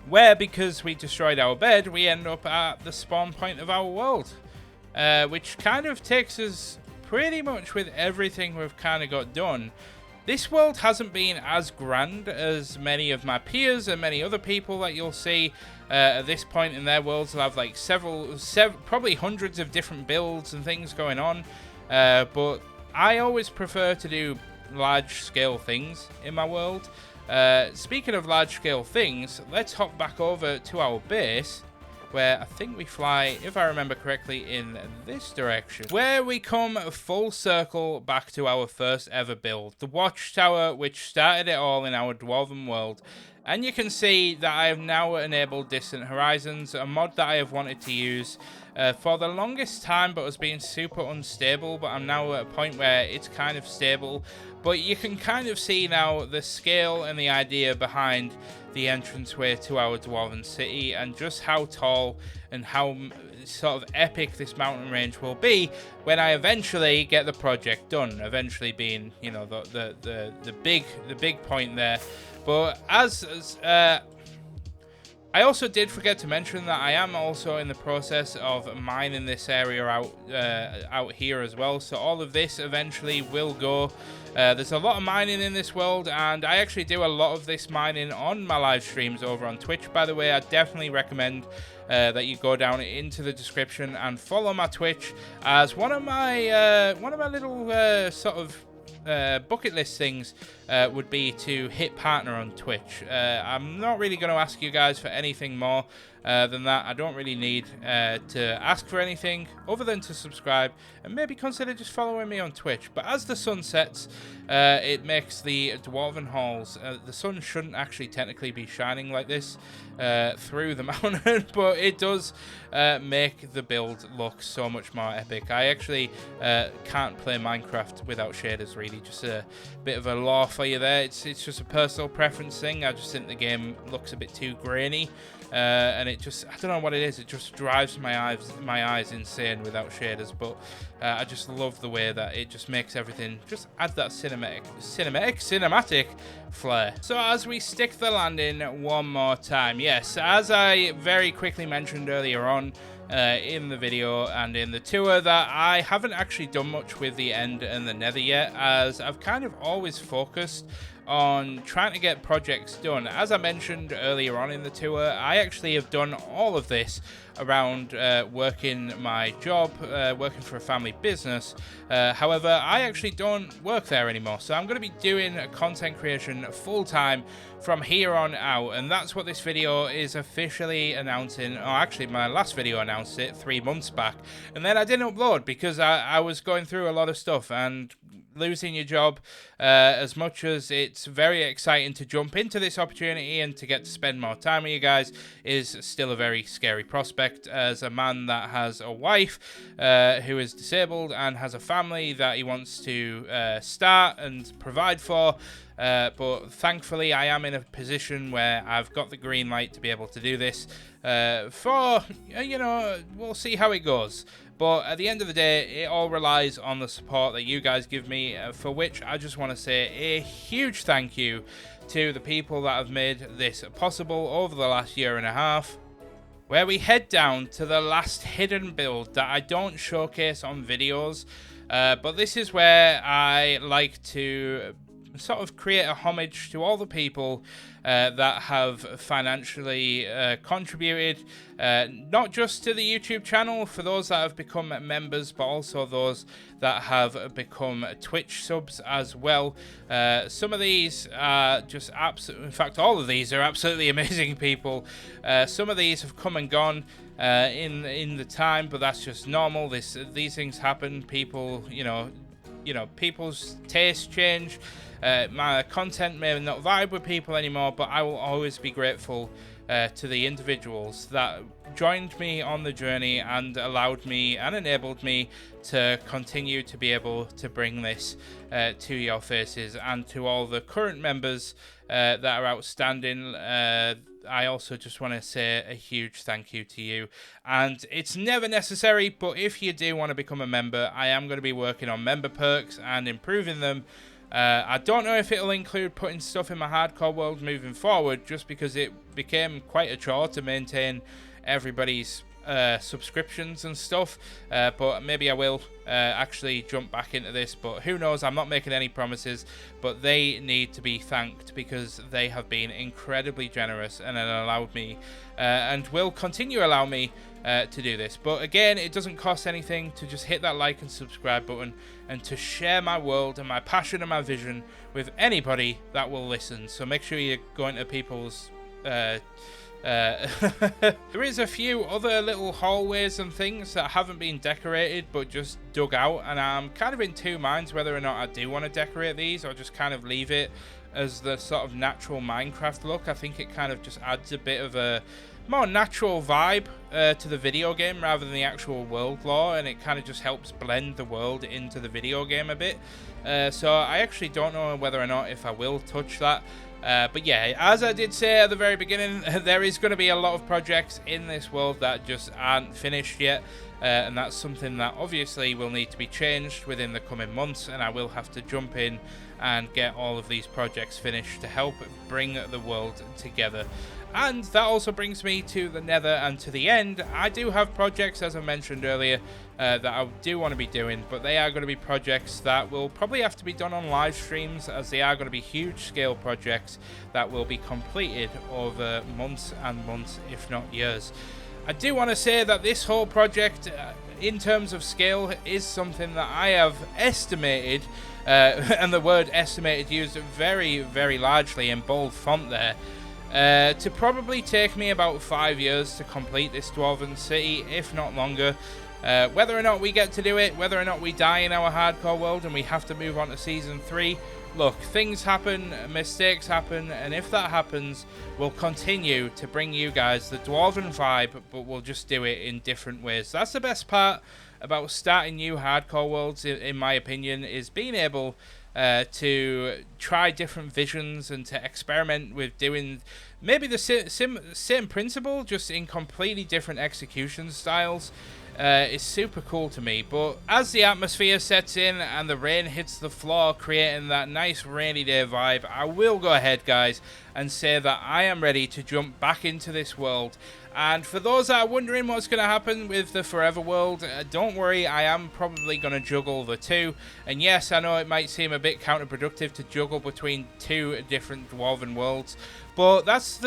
where, because we destroyed our bed, we end up at the spawn point of our world, which kind of takes us pretty much with everything we've kind of got done. This world hasn't been as grand as many of my peers and many other people that you'll see at this point in their worlds. They'll have like several, probably hundreds of different builds and things going on. But I always prefer to do large-scale things in my world. Speaking of large-scale things, let's hop back over to our base, where I think we fly, if I remember correctly, in this direction, where we come full circle back to our first ever build, the watchtower, which started it all in our Dwarven world. And you can see that I have now enabled Distant Horizons, a mod that I have wanted to use for the longest time, but has been super unstable. But I'm now at a point where it's kind of stable. But you can kind of see now the scale and the idea behind the entranceway to our Dwarven city, and just how tall and how sort of epic this mountain range will be when I eventually get the project done. Eventually being, you know, the big point there. But I also did forget to mention that I am also in the process of mining this area out here as well. So all of this eventually will go. There's a lot of mining in this world, and I actually do a lot of this mining on my live streams over on Twitch. By the way, I definitely recommend that you go down into the description and follow my Twitch, as one of my little sort of bucket list things would be to hit partner on Twitch. I'm not really going to ask you guys for anything more than that. I don't really need to ask for anything other than to subscribe and maybe consider just following me on Twitch. But as the sun sets, it makes the Dwarven halls, the sun shouldn't actually technically be shining like this through the mountain, but it does make the build look so much more epic. I actually can't play Minecraft without shaders, really. Just a bit of a law for you there. It's just a personal preference thing. I just think the game looks a bit too grainy. And it just, I don't know what it is, it just drives my eyes insane without shaders. But I just love the way that it just makes everything, just add that cinematic flair. So as we stick the landing one more time, yes, as I very quickly mentioned earlier on in the video and in the tour, that I haven't actually done much with the End and the Nether yet, as I've kind of always focused on trying to get projects done. As I mentioned earlier on in the tour, I actually have done all of this around working my job, working for a family business. However, I actually don't work there anymore, so I'm going to be doing content creation full-time from here on out, and that's what this video is officially announcing. Oh, actually, my last video announced it 3 months back, and then I didn't upload because I was going through a lot of stuff, and losing your job, as much as it's very exciting to jump into this opportunity and to get to spend more time with you guys, is still a very scary prospect as a man that has a wife who is disabled and has a family that he wants to start and provide for. But thankfully I am in a position where I've got the green light to be able to do this for, you know, we'll see how it goes. But at the end of the day, it all relies on the support that you guys give me, for which I just want to say a huge thank you to the people that have made this possible over the last year and a half, where we head down to the last hidden build that I don't showcase on videos. But this is where I like to sort of create a homage to all the people that have financially contributed, not just to the YouTube channel, for those that have become members, but also those that have become Twitch subs as well. Some of these are just absolutely, in fact all of these are absolutely amazing people. Some of these have come and gone in the time, but that's just normal. These things happen. People, you know, people's tastes change. My content may not vibe with people anymore, but I will always be grateful to the individuals that joined me on the journey and allowed me and enabled me to continue to be able to bring this to your faces, and to all the current members that are outstanding. I also just want to say a huge thank you to you. And it's never necessary, but if you do want to become a member, I am going to be working on member perks and improving them. I don't know if it'll include putting stuff in my hardcore world moving forward, just because it became quite a chore to maintain everybody's subscriptions and stuff, but maybe I will actually jump back into this, but who knows. I'm not making any promises, but they need to be thanked because they have been incredibly generous and allowed me and will continue to allow me to do this. But again, it doesn't cost anything to just hit that like and subscribe button and to share my world and my passion and my vision with anybody that will listen. So make sure you're going to people's there is a few other little hallways and things that haven't been decorated but just dug out, and I'm kind of in two minds whether or not I do want to decorate these or just kind of leave it as the sort of natural Minecraft look. I think it kind of just adds a bit of a more natural vibe to the video game rather than the actual world lore, and it kind of just helps blend the world into the video game a bit. So I actually don't know whether or not if I will touch that. But yeah, as I did say at the very beginning, there is going to be a lot of projects in this world that just aren't finished yet, and that's something that obviously will need to be changed within the coming months, and I will have to jump in and get all of these projects finished to help bring the world together. And that also brings me to the Nether and to the end. I do have projects, as I mentioned earlier, that I do want to be doing, but they are going to be projects that will probably have to be done on live streams, as they are going to be huge scale projects that will be completed over months and months, if not years. I do want to say that this whole project, in terms of scale, is something that I have estimated, and the word estimated used very, very largely in bold font there, to probably take me about 5 years to complete this Dwarven city, if not longer. Whether or not we get to do it, whether or not we die in our hardcore world and we have to move on to Season 3, look, things happen, mistakes happen, and if that happens, we'll continue to bring you guys the Dwarven vibe, but we'll just do it in different ways. That's the best part about starting new hardcore worlds, in my opinion, is being able to try different visions and to experiment with doing maybe the same principle, just in completely different execution styles. Is super cool to me. But as the atmosphere sets in and the rain hits the floor, creating that nice rainy day vibe, I will go ahead, guys, and say that I am ready to jump back into this world. And for those that are wondering what's going to happen with the Forever World, don't worry, I am probably going to juggle the two. And yes, I know it might seem a bit counterproductive to juggle between two different Dwarven worlds, but that's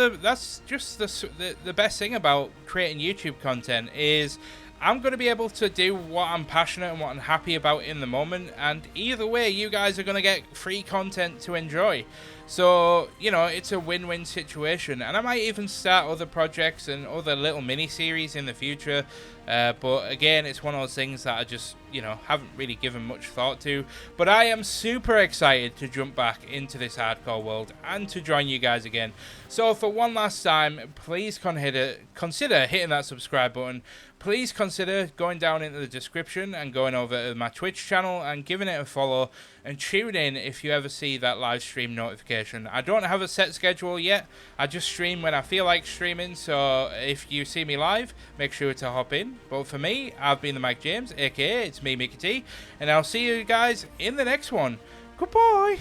just the best thing about creating YouTube content is I'm going to be able to do what I'm passionate and what I'm happy about in the moment, and either way, you guys are going to get free content to enjoy. So, you know, it's a win-win situation, and I might even start other projects and other little mini-series in the future, but again, it's one of those things that I just, you know, haven't really given much thought to. But I am super excited to jump back into this hardcore world and to join you guys again. So for one last time, please consider hitting that subscribe button. Please consider going down into the description and going over to my Twitch channel and giving it a follow, and tune in if you ever see that live stream notification. I don't have a set schedule yet. I just stream when I feel like streaming, so if you see me live, make sure to hop in. But for me, I've been the Mike James, aka it's me, Mickey T, and I'll see you guys in the next one. Goodbye!